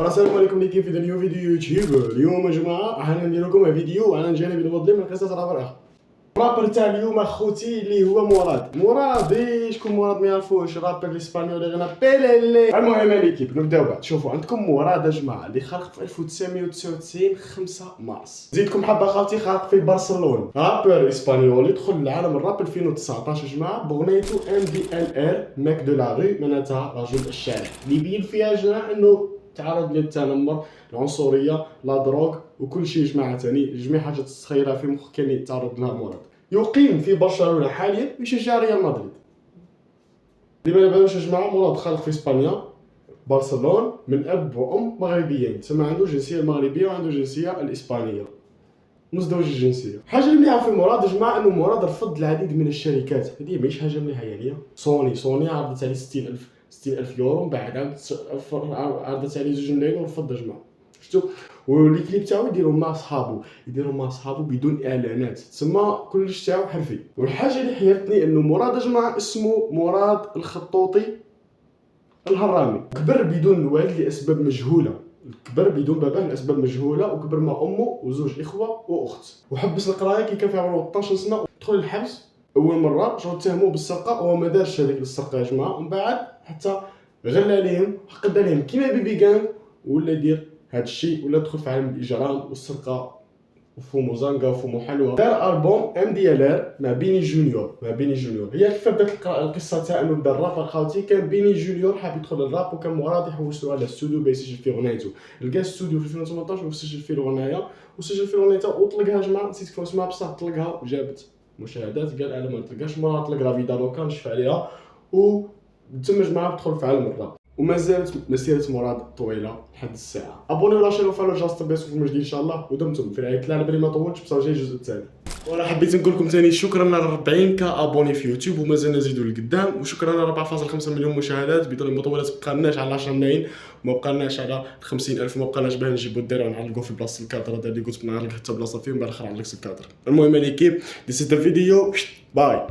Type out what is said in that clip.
السلام عليكم اللي كيف نيو فيديو يوتيوب. اليوم يا جماعه راح ندير لكم فيديو على جانب المظلم من قصه رابر اخر. الرابر تاع اليوم اخوتي اللي هو مراد. شكون مراد ما يعرفوش؟ رابر الاسبانيول اللي غنى بيليلي. المهم ليكيب نبداو بعد. شوفوا عندكم مراد يا جماعه اللي خلق في 1999 5 مارس. زيدكم حبه خالتي خلق في برشلونه. رابر اسبانيول يدخل لعالم الراب 2019 يا جماعه باغنيته MDLR ماك دو لا ري، معناتها رجل الشارع، اللي يبين فيها يا جماعه انه تعرض للتنمر، العنصريه، لا دروغ وكل شيء جماعه ثاني، جميع حاجات تتخيلها في مخك كان يتعرض لها مراد. يقيم في برشلونه حاليا ويشجع ريال مدريد. اللي ما بالوش يا جماعه مراد خلق في اسبانيا برشلونه من اب وام مغربيين، تسمى عنده جنسيه المغربيه وعنده جنسيه الاسبانيه، مزدوج الجنسيه. حاجه مليحه في مراد يا جماعه انه مراد رفض العديد من الشركات، هذه ماشي حاجه مليحه يعني. سوني عرضت عليه 60000 يورو، من بعد عرضت عليه 2 ملايين ورفض يا جماعه. شفتوا؟ واللي كليب تاعو يديروا مع صحابو بدون اعلانات، تسمى كلش تاعو حرفي. والحاجه اللي حيرتني انه مراد يا جماعه اسمه مراد الخطوطي الهرامي، كبر بدون الوالد لاسباب مجهوله، كبر بدون باباه لاسباب مجهوله، وكبر مع امه وزوج اخوه واخت، وحبس القرايه كي كان في عمره 13 سنه. دخل الحبس اول مره جاو تهموه بالسرقه وهو ما دارش هذيك السرقه يا جماعه، ومن بعد حتى غلى عليهم وحقد عليهم كيما بيبي كان، ولا يدير هذا الشيء، ولا دخل في عالم الاجرام والسرقه وفمو زانغا وفمو حلوى. دار البوم MDLR مع بيني جونيور. هي كيف بدات القصه تاع انه بدا الراب خاوتي. كان بيني جونيور حاب يدخل الراب، وكان مراد يحوس له على الاستوديو باش يسجل فيه غنيته. لقى الاستوديو في 2018 وسجل فيه الغنايه وطلقها يا جماعه. نسيت كيف اسمها بصح طلقها وجابت مشاهدات. قال انا ما نطلقهاش، مراد طلق لا فيدا لوكا نشف عليها، وتم جماعه بدخل في عالم الراب. وما زالت مسيره مراد طويله لحد الساعه. ابونيو لاشين وفالو جاست بيس في المجد ان شاء الله، ودمتم في رعايه الله. على بالي ما طولتش بصح جاي الجزء الثاني. وانا حبيت نقول لكم ثاني شكرا على 40 ابوني في يوتيوب، ومازال نزيدوا لقدام. وشكرا على 4.5 مليون مشاهدات. بدون مطولات بقالناش على 10 ملايين، وما بقالناش على 50,000، وما بقالناش باه نجيبوا الدراري ونعلقوا في بلاصه الكادر. هذا اللي قلت نعلق حتى بلاصه فيهم، بعد الاخر نعلق الكادر. المهم ليكيب دي سيت الفيديو. باي.